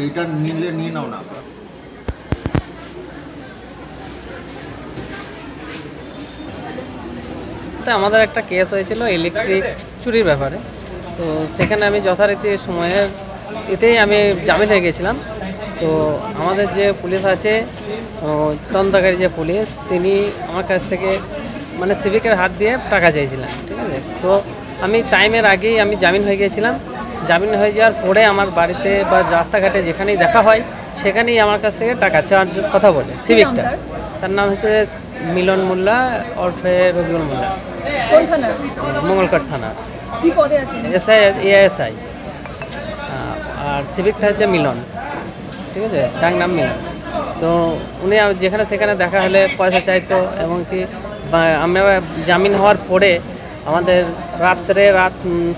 এটা নিলে নিয়ে নাও না। আমাদের একটা কেস হয়েছিল ইলেকট্রিক চুরির ব্যাপারে। তো সেখানে আমি যথারীতি সময়ের এতেই আমি জামিন হয়ে গেছিলাম। তো আমাদের যে পুলিশ আছে, তদন্তকারী যে পুলিশ, তিনি আমার কাছ থেকে মানে সিভিকের হাত দিয়ে টাকা চাইছিলেন, ঠিক আছে। তো আমি টাইমের আগেই আমি জামিন হয়ে গিয়েছিলাম। জামিন হয়ে যাওয়ার পরে আমার বাড়িতে বা রাস্তাঘাটে যেখানেই দেখা হয় সেখানেই আমার কাছ থেকে টাকা চাওয়ার কথা বলে সিভিকটা। তার নাম হচ্ছে মিলন মোল্লা ওরফে রবিউল মোল্লা, মঙ্গলকোট থানা, এসআই এএসআই। আর সিভিকটা হচ্ছে মিলন, ঠিক আছে, তার নাম মিলন। তো উনি যেখানে সেখানে দেখা হলে পয়সা চাইতো, এবং কি আমরা জামিন হওয়ার পরে আমাদের রাত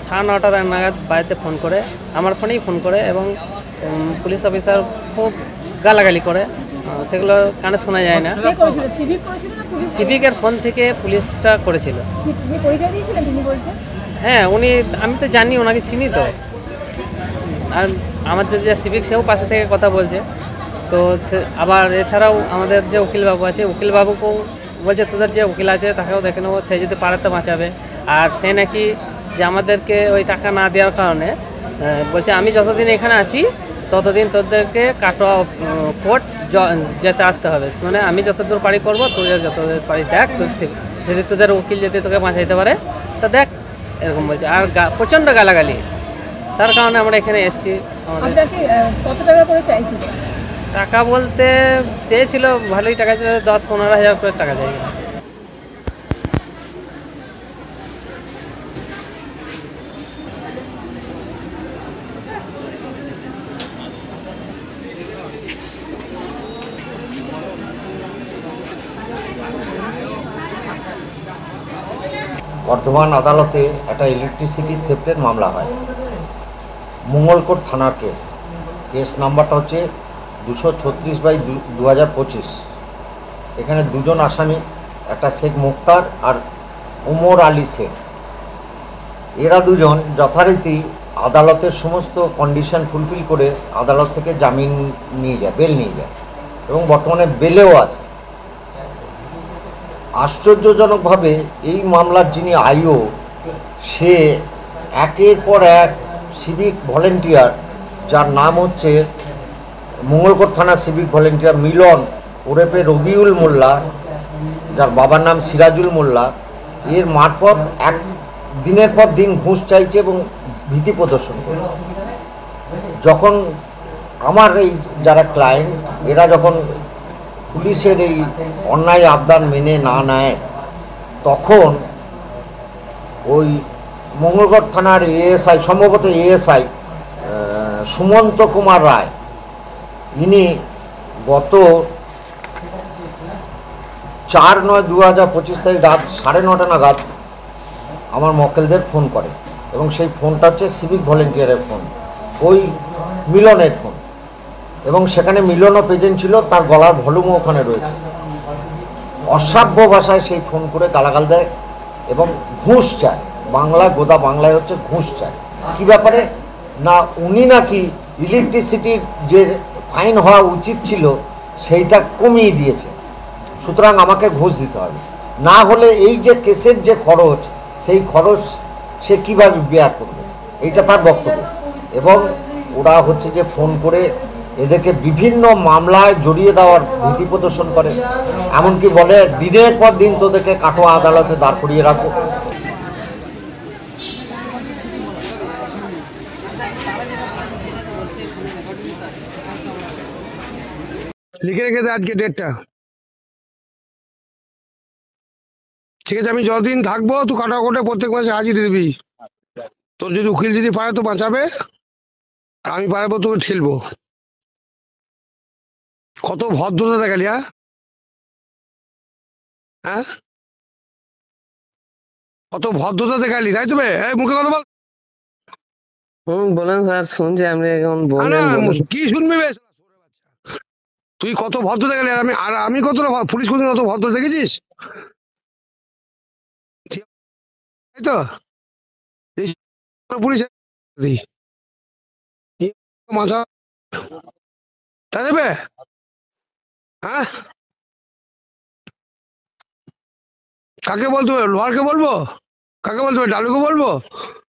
9:30 নাগাদ বাড়িতে ফোন করে, আমার ফোনেই ফোন করে, এবং পুলিশ অফিসার খুব গালাগালি করে, সেগুলো কানে শোনা যায় না। সিভিকের ফোন থেকে পুলিশটা করেছিল। হ্যাঁ, আমি তো জানি, ওনাকে চিনি তো। আর আমাদের যে সিভিক, সেও পাশে থেকে কথা বলছে। তো আবার এছাড়াও আমাদের যে উকিলবাবু আছে, উকিলবাবুকেও বলছে তোদের যে উকিল আছে তাকেও দেখে নেবো, সে যদি পারে তো বাঁচাবে। আর সে নাকি যে আমাদেরকে ওই টাকা না দেওয়ার কারণে বলছে আমি যতদিন এখানে আছি ততদিন তোদেরকে কাটোয়া কোর্ট যেতে আসতে হবে, মানে আমি যতদূর পারি করবো, তোদের যতদূর পারি দেখ, যদি তোদের উকিল যদি তোকে বাঁচাইতে পারে তো দেখ, এরকম বলছে। আর প্রচণ্ড গালাগালি, তার কারণে আমরা এখানে এসেছি। কত টাকা করে চাইছিল? টাকা বলতে চেয়েছিল ভালোই টাকা, 10-15 হাজার করে টাকা চাইছিল। বর্ধমান আদালতে একটা ইলেকট্রিসিটি থেফটের মামলা হয়, মঙ্গলকোট থানার কেস নাম্বারটা হচ্ছে 236/2025। এখানে দুজন আসামি, একটা শেখ মুক্তার আর ওমর আলী শেখ। এরা দুজন যথারীতি আদালতের সমস্ত কন্ডিশন ফুলফিল করে আদালত থেকে জামিন নিয়ে যায়, বেল নিয়ে যায়, এবং বর্তমানে বেলেও আছে। আশ্চর্যজনকভাবে এই মামলার যিনি আইও, সে একের পর এক সিভিক ভলেন্টিয়ার, যার নাম হচ্ছে মঙ্গলকোট থানার সিভিক ভলেন্টিয়ার মিলন ওরফে রবিউল মোল্লা, যার বাবার নাম সিরাজুল মোল্লা, এর মারফত এক দিনের পর দিন ঘুষ চাইছে এবং ভীতি প্রদর্শন করছে। যখন আমার এই যারা ক্লায়েন্ট, এরা যখন পুলিশের এই অন্যায় আবদার মেনে না নেয়, তখন ওই মঙ্গলকোট থানার এএসআই, সম্ভবত এএসআই সুমন্ত কুমার রায়, ইনি গত 4/9/2025 রাত 9:30 নাগাদ আমার মক্কেলদের ফোন করে, এবং সেই ফোনটা হচ্ছে সিভিক ভলেন্টিয়ারের ফোন, ওই মিলনের ফোন, এবং সেখানে মিলনও প্রেজেন্ট ছিল, তার গলার ভলিউমও ওখানে রয়েছে। অসভ্য ভাষায় সেই ফোন করে গালাগাল দেয় এবং ঘুষ চায়। গোদা বাংলায় হচ্ছে ঘুষ চায়। কী ব্যাপারে না, উনি নাকি ইলেকট্রিসিটির যে ফাইন হওয়া উচিত ছিল সেইটা কমিয়ে দিয়েছে, সুতরাং আমাকে ঘুষ দিতে হবে, না হলে এই যে কেসের যে খরচ, সেই খরচ সে কীভাবে বেয়ার করবে, এইটা তার বক্তব্য। এবং ওরা হচ্ছে যে ফোন করে এদেরকে বিভিন্ন মামলায় জড়িয়ে দেওয়ার ভীতি প্রদর্শন করে, এমনকি বলে দিনের পর দিন তোদেরকে কাটোয়া আদালতে দাঁড় করিয়ে রাখো। লিখে রেখে দে আজকে ডেটটা, ঠিক আছে? আমি যতদিন থাকবো তুই কাটা কোটে প্রত্যেক মাসে হাজিরি দিবি। তোর যদি উকিল যদি পারে তো বাঁচাবে, আমি পারবো তোকে ঠেলবো। কত ভদ্রতা দেখালি, হ্যাঁ হ্যাঁ, কত ভদ্রতা দেখালি, তাই তো? মুখে কথা বল। বলেন স্যার, শুনছি আমি এখন। কি শুনবি? বেশ তুই কত ভদ্র দেখলি, আমি কতটা পুলিশ কোনদিন অত ভদ্র দেখেছিস? তাই তো এই পুলিশ মাথা তাই দেবে। হ্যাঁ, কাকে বলতে হবে? লোহারকে বলবো? কাকে বলতে হবে? ডালুকে বলবো?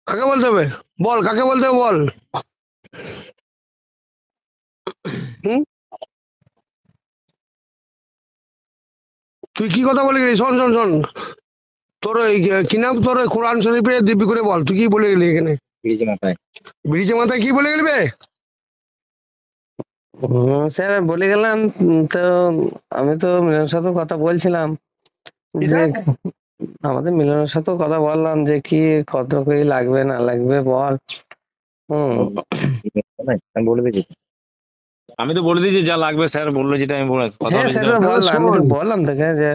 কাকে বলতে হবে বল, কাকে বলতে হবে বল। হুম, তুই কি কথা বলে গেলি? শোন শোন শোন, তোর ওই কি নাম, তোর ওই কোরআন শরীফে দিব্যি করে বল, তুই কি বলে গেলি এখানে ব্রিজের মাথায় কি বলে গেলি বে? স্যার বলে গেলাম। তো আমি তো মিলনের সাথে কথা বলছিলাম যে আমাদের মিলনের সাথে কথা বললাম যে কি কত কি লাগবে না লাগবে বল। আমি বলে দিয়েছি, আমি তো বলে দিয়েছি যা লাগবে স্যার বললো, যেটা আমি কথা হ্যাঁ বলেছি। সেটা বললাম, আমি তো বললাম তোকে যে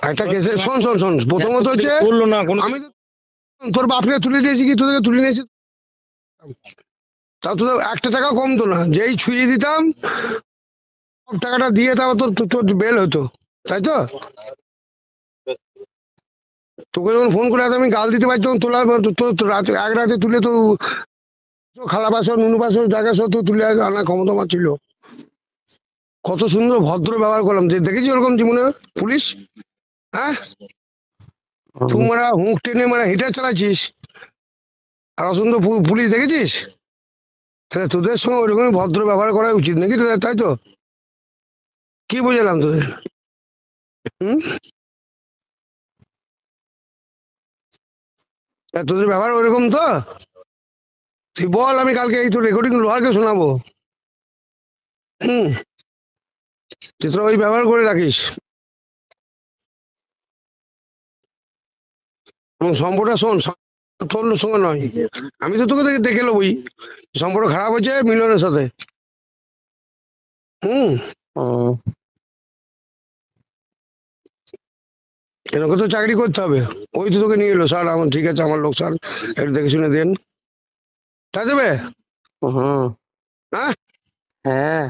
একটা কেসে শোন শোন শোন, প্রথমত হচ্ছে বললো না কোনো, আমি তোর বাপকে তুলে নিয়েছি কি তোদেরকে তুলে নিয়েছি, তা তোদের একটা টাকা কমতো না, যেই ছুঁয়ে দিতাম সব টাকাটা দিয়ে তারপর তোর তোর বেল হতো, তাই তো? তোকে যখন ফোন করে আমি গাল দিতে পারছি তখন তোলা তোর রাতে এক রাতে তুলে তো খালা বাসন নুনু বাসন জায়গা সব তো তুলে আনা ক্ষমতা আমার ছিল। কত সুন্দর ভদ্র ব্যবহার করলাম, দেখেছি ওরকম জীবনে পুলিশ? হ্যাঁ, তুই মারা হুঁক টেনে মারা হিটার চালাচ্ছিস আর অসুন্দর পুলিশ দেখেছিস? তাহলে তোদের সঙ্গে ওইরকমই ভদ্র ব্যবহার করা উচিত নাকি, তাই তো? কি বুঝলাম তোদের? হুম, তোদের ব্যবহার ওইরকম তো? তুই বল, আমি কালকে এই তো রেকর্ডিং লোহারকে শোনাবো। হুম, তুই তোরা ওই ব্যবহার করে রাখিস। এবং সম্পর্কটা শোন, তোর সঙ্গে নয়, আমি তো তোকে দেখে নেবই। সম্পর্ক খারাপ হয়েছে মিলনের সাথে। হুম, এরকম তো চাকরি করতে হবে। ওই তো তোকে নিয়ে এলো, স্যার আমার ঠিক আছে, আমার লোক স্যার একটু দেখে শুনে দেন, তাই দেবে? হ্যাঁ, হ্যাঁ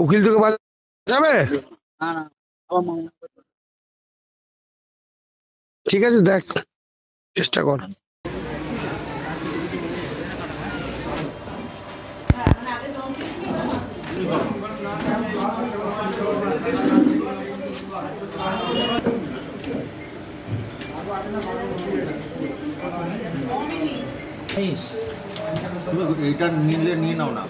উকিল তোকে বাঁচাবে? ঠিক আছে, দেখ চেষ্টা কর। তুমি এইটা নিলে নিয়ে নাও না।